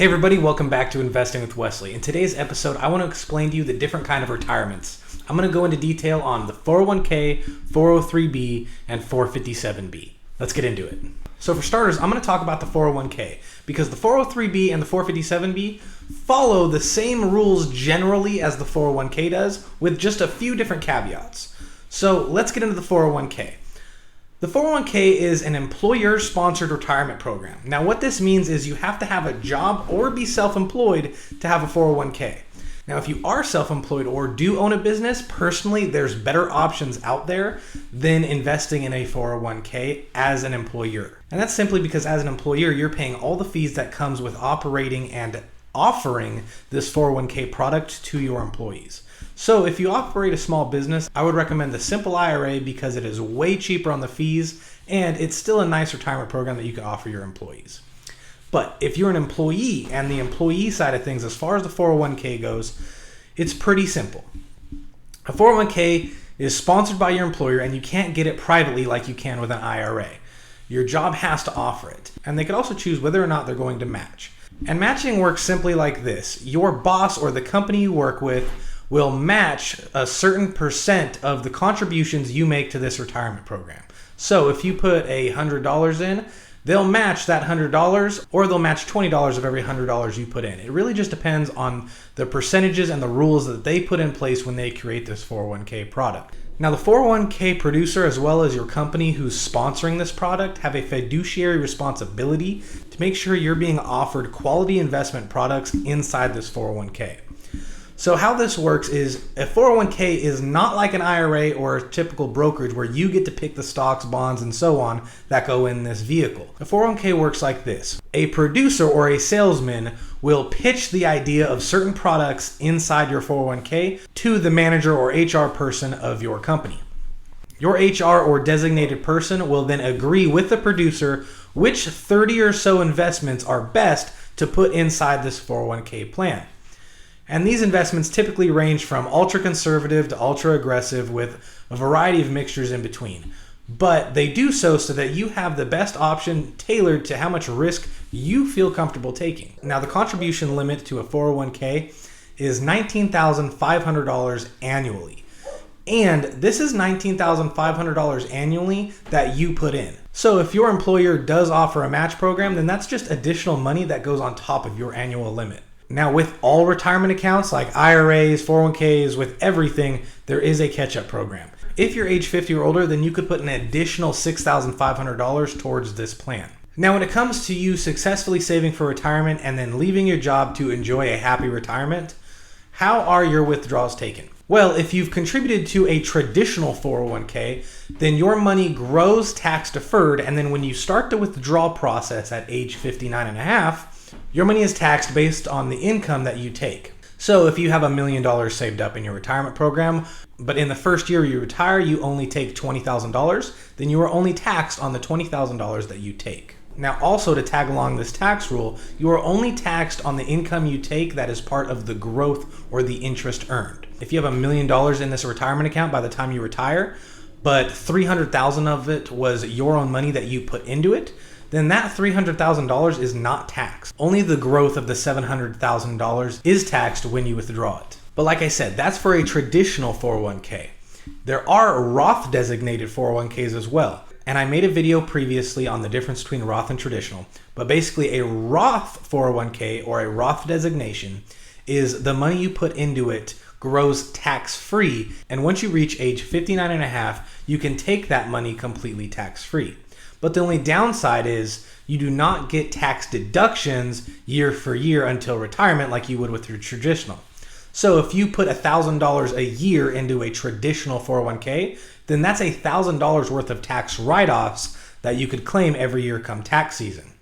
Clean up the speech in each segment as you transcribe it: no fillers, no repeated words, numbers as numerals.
Hey everybody, welcome back to Investing with Wesley. In today's episode, I want to explain to you the different kind of retirements. I'm going to go into detail on the 401k, 403b, and 457b. Let's get into it. So for starters, I'm going to talk about the 401k because the 403b and the 457b follow the same rules generally as the 401k does with just a few different caveats. So let's get into the 401k. The 401k is an employer-sponsored retirement program. Now what this means is you have to have a job or be self-employed to have a 401k. Now if you are self-employed or do own a business, personally there's better options out there than investing in a 401k as an employer. And that's simply because as an employer, you're paying all the fees that comes with operating and offering this 401k product to your employees. So if you operate a small business, I would recommend the simple IRA because it is way cheaper on the fees and it's still a nice retirement program that you can offer your employees. But if you're an employee and the employee side of things, as far as the 401k goes, it's pretty simple. A 401k is sponsored by your employer and you can't get it privately like you can with an IRA. Your job has to offer it. And they can also choose whether or not they're going to match. And matching works simply like this. Your boss or the company you work with will match a certain percent of the contributions you make to this retirement program. So if you put $100 in, they'll match that $100 or they'll match $20 of every $100 you put in. It really just depends on the percentages and the rules that they put in place when they create this 401k product. Now the 401k producer as well as your company who's sponsoring this product have a fiduciary responsibility to make sure you're being offered quality investment products inside this 401k. So how this works is a 401k is not like an IRA or a typical brokerage where you get to pick the stocks, bonds, and so on that go in this vehicle. A 401k works like this. A producer or a salesman will pitch the idea of certain products inside your 401k to the manager or HR person of your company. Your HR or designated person will then agree with the producer which 30 or so investments are best to put inside this 401k plan. And these investments typically range from ultra conservative to ultra aggressive with a variety of mixtures in between. But they do so that you have the best option tailored to how much risk you feel comfortable taking. Now the contribution limit to a 401k is $19,500 annually. And this is $19,500 annually that you put in. So if your employer does offer a match program, then that's just additional money that goes on top of your annual limit. Now with all retirement accounts like IRAs, 401ks, with everything, there is a catch-up program. If you're age 50 or older, then you could put an additional $6,500 towards this plan. Now when it comes to you successfully saving for retirement and then leaving your job to enjoy a happy retirement, how are your withdrawals taken? Well, if you've contributed to a traditional 401k, then your money grows tax deferred, and then when you start the withdrawal process at age 59 and a half, your money is taxed based on the income that you take. So if you have $1 million saved up in your retirement program, but in the first year you retire, you only take $20,000, then you are only taxed on the $20,000 that you take. Now also to tag along this tax rule, you are only taxed on the income you take that is part of the growth or the interest earned. If you have $1 million in this retirement account by the time you retire, but $300,000 of it was your own money that you put into it, then that $300,000 is not taxed. Only the growth of the $700,000 is taxed when you withdraw it. But like I said, that's for a traditional 401k. There are Roth Designated 401ks as well. And I made a video previously on the difference between Roth and traditional. But basically a Roth 401k or a Roth designation is the money you put into it grows tax-free. And once you reach age 59 and a half, you can take that money completely tax-free. But the only downside is you do not get tax deductions year for year until retirement like you would with your traditional. So if you put $1,000 a year into a traditional 401k, then that's $1,000 worth of tax write-offs that you could claim every year come tax season.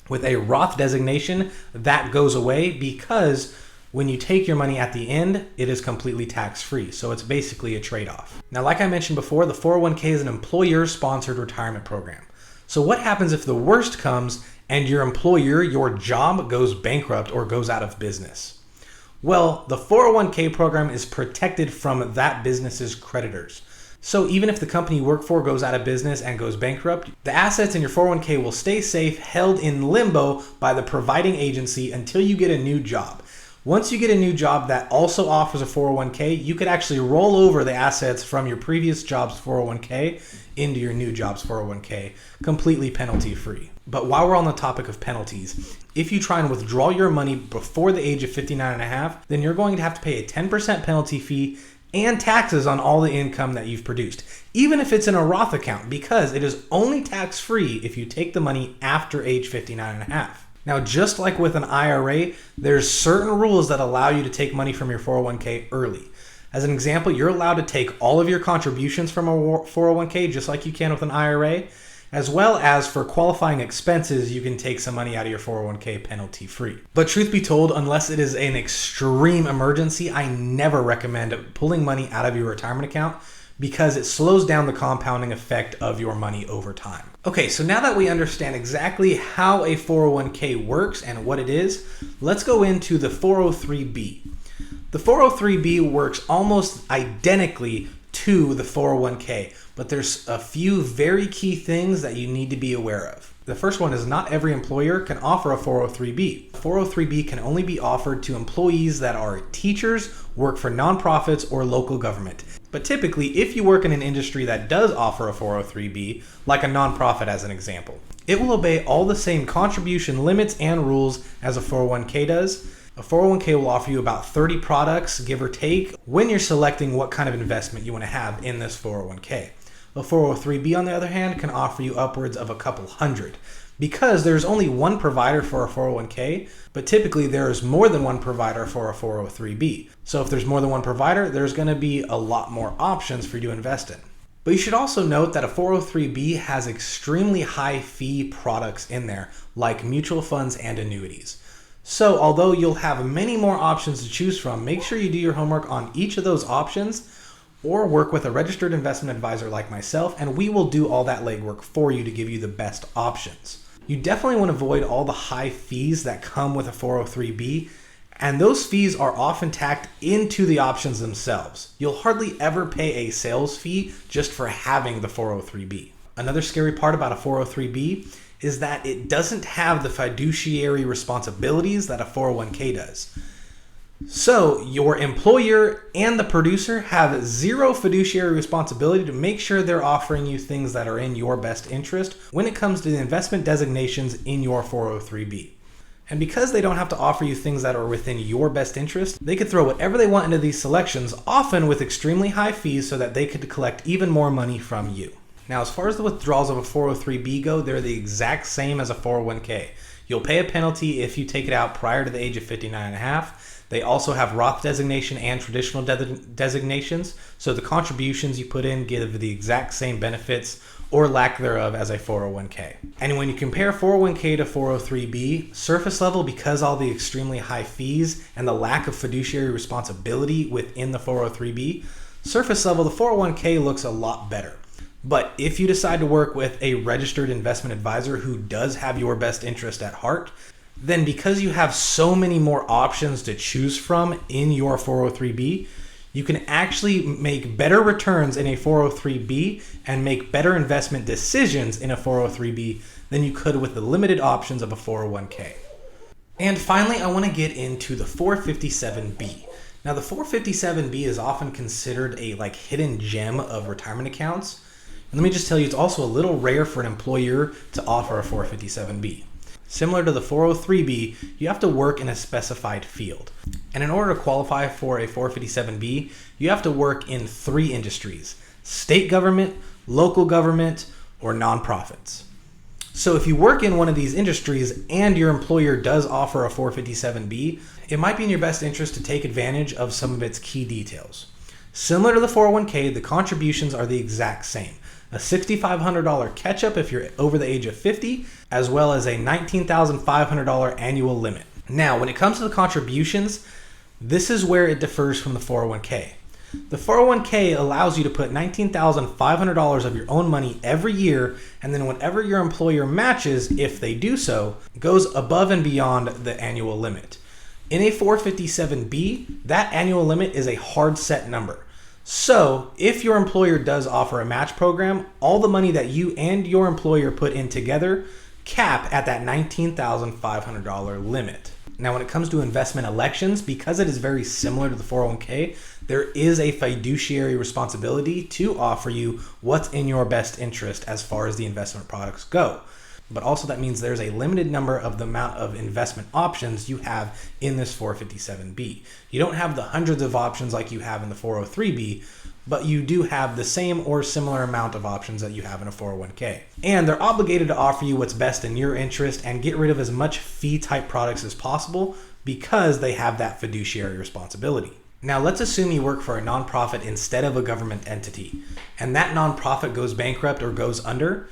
With a Roth designation, that goes away because when you take your money at the end, it is completely tax-free. So it's basically a trade-off. Now, like I mentioned before, the 401k is an employer-sponsored retirement program. So what happens if the worst comes and your employer, your job, goes bankrupt or goes out of business? Well, the 401k program is protected from that business's creditors. So even if the company you work for goes out of business and goes bankrupt, the assets in your 401k will stay safe, held in limbo by the providing agency until you get a new job. Once you get a new job that also offers a 401k, you could actually roll over the assets from your previous job's 401k into your new job's 401k, completely penalty free. But while we're on the topic of penalties, if you try and withdraw your money before the age of 59 and a half, then you're going to have to pay a 10% penalty fee and taxes on all the income that you've produced, even if it's in a Roth account, because it is only tax free if you take the money after age 59 and a half. Now, just like with an IRA, there's certain rules that allow you to take money from your 401k early. As an example, you're allowed to take all of your contributions from a 401k just like you can with an IRA, as well as for qualifying expenses, you can take some money out of your 401k penalty free. But truth be told, unless it is an extreme emergency, I never recommend pulling money out of your retirement account because it slows down the compounding effect of your money over time. Okay, so now that we understand exactly how a 401k works and what it is, let's go into the 403b. The 403b works almost identically to the 401k, but there's a few very key things that you need to be aware of. The first one is not every employer can offer a 403b. 403b can only be offered to employees that are teachers, work for nonprofits, or local government. But typically, if you work in an industry that does offer a 403b, like a nonprofit as an example, it will obey all the same contribution limits and rules as a 401k does. A 401k will offer you about 30 products, give or take, when you're selecting what kind of investment you want to have in this 401k. A 403b, on the other hand, can offer you upwards of a couple hundred. Because there's only one provider for a 401k, but typically there's more than one provider for a 403b. So if there's more than one provider, there's going to be a lot more options for you to invest in. But you should also note that a 403b has extremely high fee products in there, like mutual funds and annuities. So although you'll have many more options to choose from, make sure you do your homework on each of those options or work with a registered investment advisor like myself, and we will do all that legwork for you to give you the best options. You definitely want to avoid all the high fees that come with a 403b, and those fees are often tacked into the options themselves. You'll hardly ever pay a sales fee just for having the 403b. Another scary part about a 403b is that it doesn't have the fiduciary responsibilities that a 401k does. So your employer and the producer have zero fiduciary responsibility to make sure they're offering you things that are in your best interest when it comes to the investment designations in your 403b. And because they don't have to offer you things that are within your best interest, they could throw whatever they want into these selections, often with extremely high fees so that they could collect even more money from you. Now, as far as the withdrawals of a 403b go, they're the exact same as a 401k. You'll pay a penalty if you take it out prior to the age of 59 and a half. They also have Roth designation and traditional designations, so the contributions you put in give the exact same benefits or lack thereof as a 401k. And when you compare 401k to 403b, surface level, because all the extremely high fees and the lack of fiduciary responsibility within the 403b, surface level, the 401k looks a lot better. But if you decide to work with a registered investment advisor who does have your best interest at heart, then because you have so many more options to choose from in your 403b, you can actually make better returns in a 403b and make better investment decisions in a 403b than you could with the limited options of a 401k. And finally, I want to get into the 457b. Now, the 457b is often considered a hidden gem of retirement accounts. And let me just tell you, it's also a little rare for an employer to offer a 457b. Similar to the 403b, you have to work in a specified field. And in order to qualify for a 457b, you have to work in 3 industries: state government, local government, or nonprofits. So if you work in one of these industries and your employer does offer a 457b, it might be in your best interest to take advantage of some of its key details. Similar to the 401k, the contributions are the exact same. A $6,500 catch-up if you're over the age of 50, as well as a $19,500 annual limit. Now, when it comes to the contributions, this is where it differs from the 401k. The 401k allows you to put $19,500 of your own money every year, and then whenever your employer matches, if they do so, goes above and beyond the annual limit. In a 457b, that annual limit is a hard set number. So if your employer does offer a match program, all the money that you and your employer put in together cap at that $19,500 limit. Now, when it comes to investment elections, because it is very similar to the 401k, there is a fiduciary responsibility to offer you what's in your best interest as far as the investment products go. But also that means there's a limited number of the amount of investment options you have in this 457B. You don't have the hundreds of options like you have in the 403B, but you do have the same or similar amount of options that you have in a 401k. And they're obligated to offer you what's best in your interest and get rid of as much fee type products as possible because they have that fiduciary responsibility. Now let's assume you work for a nonprofit instead of a government entity, and that nonprofit goes bankrupt or goes under.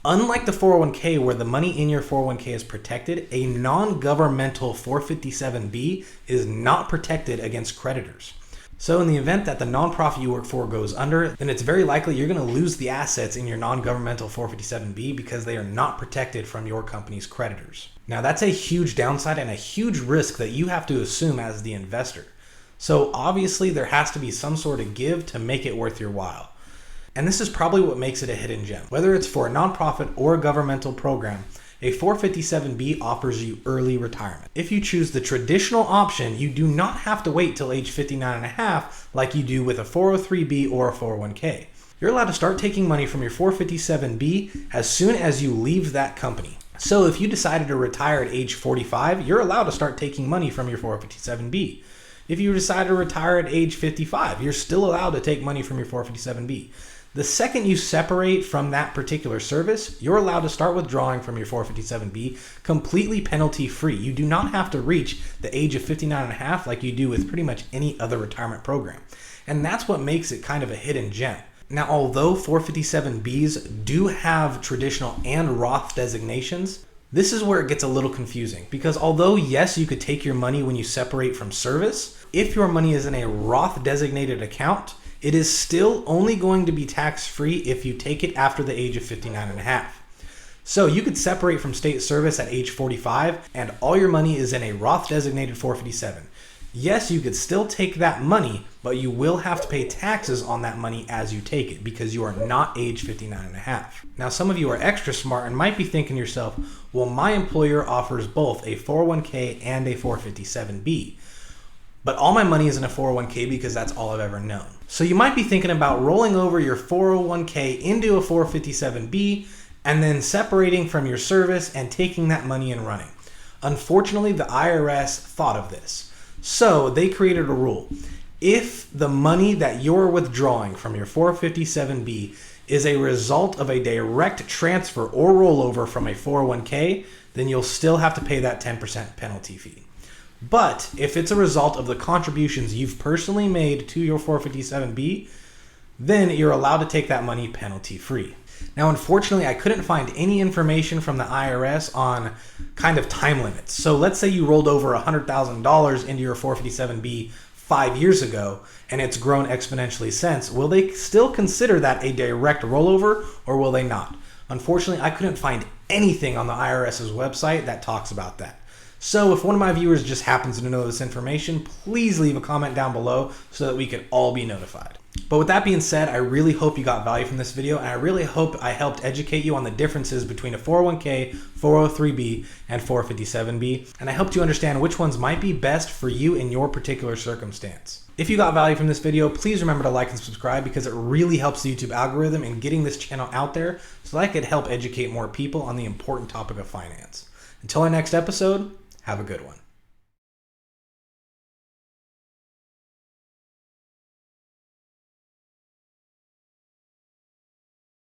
Unlike the 401k where the money in your 401k is protected, a non-governmental 457B is not protected against creditors. So in the event that the nonprofit you work for goes under, then it's very likely you're going to lose the assets in your non-governmental 457B because they are not protected from your company's creditors. Now that's a huge downside and a huge risk that you have to assume as the investor. So obviously there has to be some sort of give to make it worth your while. And this is probably what makes it a hidden gem. Whether it's for a nonprofit or a governmental program, a 457B offers you early retirement. If you choose the traditional option, you do not have to wait till age 59 and a half like you do with a 403B or a 401k. You're allowed to start taking money from your 457B as soon as you leave that company. So if you decided to retire at age 45, you're allowed to start taking money from your 457B. If you decide to retire at age 55, you're still allowed to take money from your 457B. The second you separate from that particular service, you're allowed to start withdrawing from your 457B completely penalty free. You do not have to reach the age of 59 and a half like you do with pretty much any other retirement program. And that's what makes it kind of a hidden gem. Now, although 457Bs do have traditional and Roth designations, this is where it gets a little confusing because although yes, you could take your money when you separate from service, if your money is in a Roth designated account, it is still only going to be tax-free if you take it after the age of 59 and a half. So you could separate from state service at age 45 and all your money is in a Roth designated 457. Yes, you could still take that money, but you will have to pay taxes on that money as you take it because you are not age 59 and a half. Now, some of you are extra smart and might be thinking to yourself, well, my employer offers both a 401k and a 457B. But all my money is in a 401k because that's all I've ever known. So you might be thinking about rolling over your 401k into a 457B and then separating from your service and taking that money and running. Unfortunately, the IRS thought of this. So they created a rule. If the money that you're withdrawing from your 457B is a result of a direct transfer or rollover from a 401k, then you'll still have to pay that 10% penalty fee. But if it's a result of the contributions you've personally made to your 457B, then you're allowed to take that money penalty free. Now, unfortunately, I couldn't find any information from the IRS on kind of time limits. So let's say you rolled over $100,000 into your 457B 5 years ago and it's grown exponentially since. Will they still consider that a direct rollover or will they not? Unfortunately, I couldn't find anything on the IRS's website that talks about that. So if one of my viewers just happens to know this information, please leave a comment down below so that we can all be notified. But with that being said, I really hope you got value from this video, and I really hope I helped educate you on the differences between a 401k, 403b, and 457b, and I helped you understand which ones might be best for you in your particular circumstance. If you got value from this video, please remember to like and subscribe because it really helps the YouTube algorithm in getting this channel out there so that I could help educate more people on the important topic of finance. Until our next episode, have a good one.